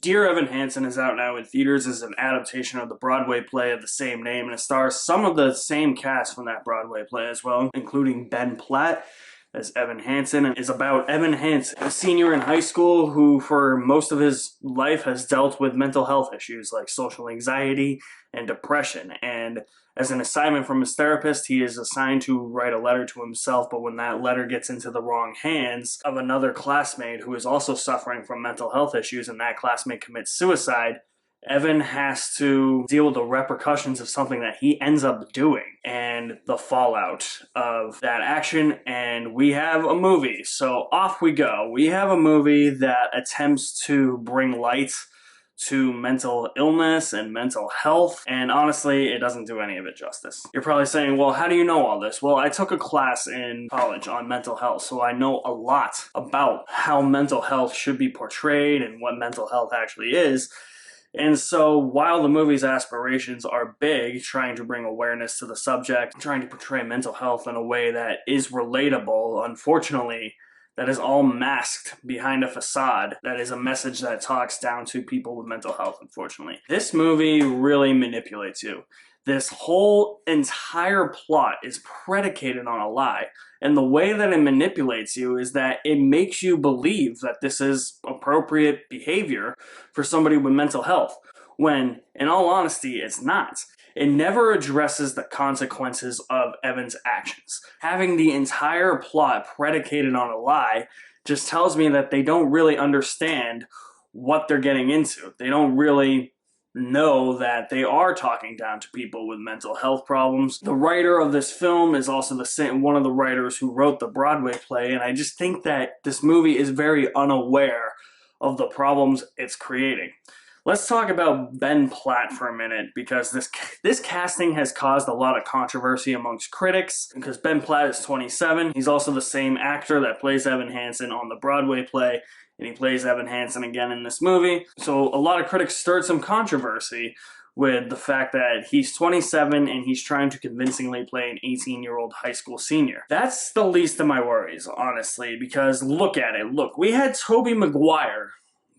Dear Evan Hansen is out now in theaters as an adaptation of the Broadway play of the same name, and it stars some of the same cast from that Broadway play as well, including Ben Platt as Evan Hansen, and is about Evan Hansen, a senior in high school who for most of his life has dealt with mental health issues like social anxiety and depression. And as an assignment from his therapist, he is assigned to write a letter to himself, but when that letter gets into the wrong hands of another classmate who is also suffering from mental health issues and that classmate commits suicide, Evan has to deal with the repercussions of something that he ends up doing and the fallout of that action. And we have a movie. So off we go. We have a movie that attempts to bring light to mental illness and mental health, and honestly, it doesn't do any of it justice. You're probably saying, well, how do you know all this? Well, I took a class in college on mental health, so I know a lot about how mental health should be portrayed and what mental health actually is. And so while the movie's aspirations are big, trying to bring awareness to the subject, trying to portray mental health in a way that is relatable, unfortunately, that is all masked behind a facade. That is a message that talks down to people with mental health, unfortunately. This movie really manipulates you. This whole entire plot is predicated on a lie. And the way that it manipulates you is that it makes you believe that this is appropriate behavior for somebody with mental health, when, in all honesty, it's not. It never addresses the consequences of Evan's actions. Having the entire plot predicated on a lie just tells me that they don't really understand what they're getting into. They don't really know that they are talking down to people with mental health problems. The writer of this film is also one of the writers who wrote the Broadway play, and I just think that this movie is very unaware of the problems it's creating. Let's talk about Ben Platt for a minute, because this casting has caused a lot of controversy amongst critics, because Ben Platt is 27. He's also the same actor that plays Evan Hansen on the Broadway play, and he plays Evan Hansen again in this movie. So a lot of critics stirred some controversy with the fact that he's 27 and he's trying to convincingly play an 18-year-old high school senior. That's the least of my worries, honestly, because look at it. Look, we had Tobey Maguire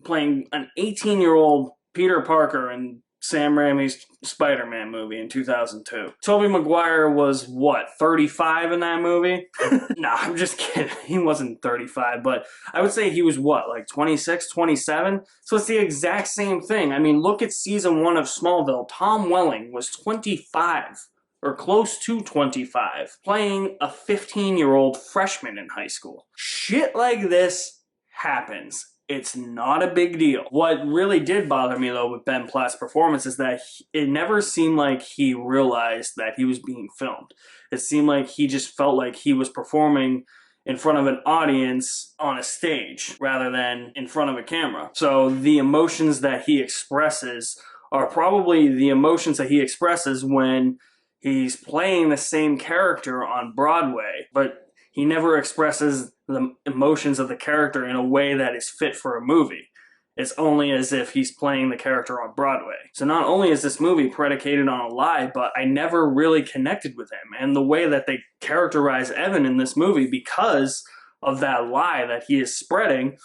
playing an 18-year-old Peter Parker in Sam Raimi's Spider-Man movie in 2002. Tobey Maguire was, what, 35 in that movie? Nah, I'm just kidding. He wasn't 35, but I would say he was, what, like 26, 27? So it's the exact same thing. I mean, look at season 1 of Smallville. Tom Welling was 25, or close to 25, playing a 15-year-old freshman in high school. Shit like this happens. It's not a big deal. What really did bother me, though, with Ben Platt's performance is that it never seemed like he realized that he was being filmed. It seemed like he just felt like he was performing in front of an audience on a stage rather than in front of a camera. So the emotions that he expresses are probably the emotions that he expresses when he's playing the same character on Broadway, but he never expresses the emotions of the character in a way that is fit for a movie. It's only as if he's playing the character on Broadway. So not only is this movie predicated on a lie, but I never really connected with him. And the way that they characterize Evan in this movie, because of that lie that he is spreading,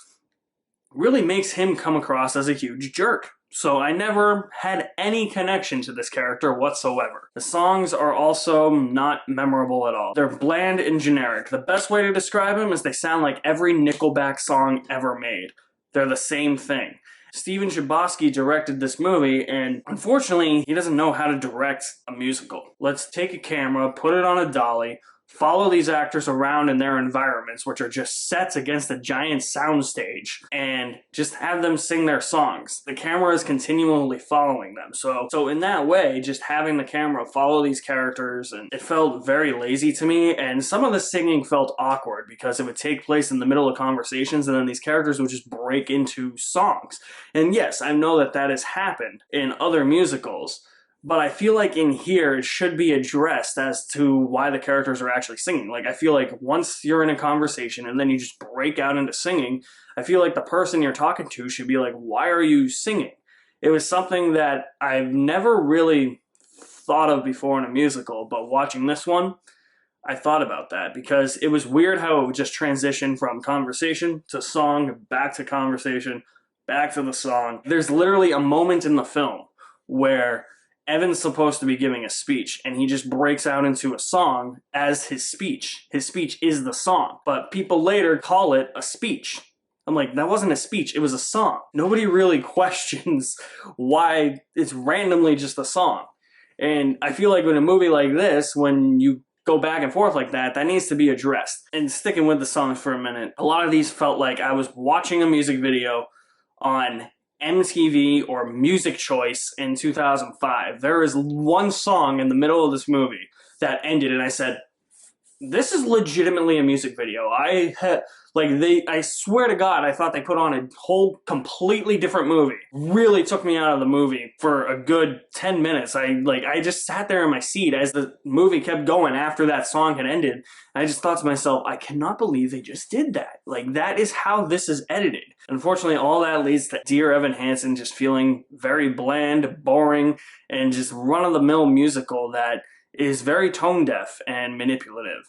really makes him come across as a huge jerk. So I never had any connection to this character whatsoever. The songs are also not memorable at all. They're bland and generic. The best way to describe them is they sound like every Nickelback song ever made. They're the same thing. Steven Chbosky directed this movie, and unfortunately, he doesn't know how to direct a musical. Let's take a camera, put it on a dolly, follow these actors around in their environments, which are just sets against a giant soundstage, and just have them sing their songs. The camera is continually following them. So in that way, just having the camera follow these characters, and it felt very lazy to me, and some of the singing felt awkward because it would take place in the middle of conversations, and then these characters would just break into songs. And yes, I know that that has happened in other musicals, but I feel like in here, it should be addressed as to why the characters are actually singing. Like, I feel like once you're in a conversation and then you just break out into singing, I feel like the person you're talking to should be like, why are you singing? It was something that I've never really thought of before in a musical, but watching this one, I thought about that, because it was weird how it would just transition from conversation to song, back to conversation, back to the song. There's literally a moment in the film where Evan's supposed to be giving a speech, and he just breaks out into a song as his speech. His speech is the song, but people later call it a speech. I'm like, that wasn't a speech, it was a song. Nobody really questions why it's randomly just a song. And I feel like in a movie like this, when you go back and forth like that, that needs to be addressed. And sticking with the songs for a minute, a lot of these felt like I was watching a music video on MTV or Music Choice in 2005. There is one song in the middle of this movie that ended, and I said, this is legitimately a music video. I swear to God, I thought they put on a whole completely different movie. Really took me out of the movie for a good 10 minutes. I just sat there in my seat as the movie kept going after that song had ended. I just thought to myself, I cannot believe they just did that. Like, that is how this is edited. Unfortunately, all that leads to Dear Evan Hansen just feeling very bland, boring, and just run-of-the-mill musical that is very tone-deaf and manipulative.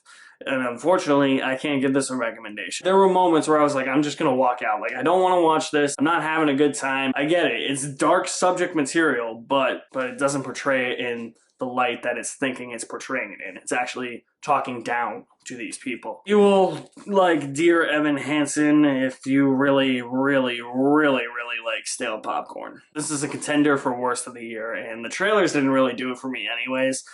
And unfortunately, I can't give this a recommendation. There were moments where I was like, I'm just gonna walk out. Like, I don't want to watch this. I'm not having a good time. I get it. It's dark subject material, but it doesn't portray it in the light that it's thinking it's portraying it in. It's actually talking down to these people. You will like Dear Evan Hansen if you really, really, really, really like stale popcorn. This is a contender for worst of the year, and the trailers didn't really do it for me anyways.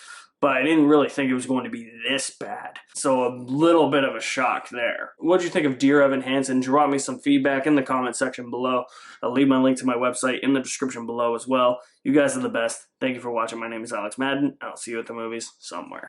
But I didn't really think it was going to be this bad. So a little bit of a shock there. What'd you think of Dear Evan Hansen? Drop me some feedback in the comment section below. I'll leave my link to my website in the description below as well. You guys are the best. Thank you for watching. My name is Alex Madden. I'll see you at the movies somewhere.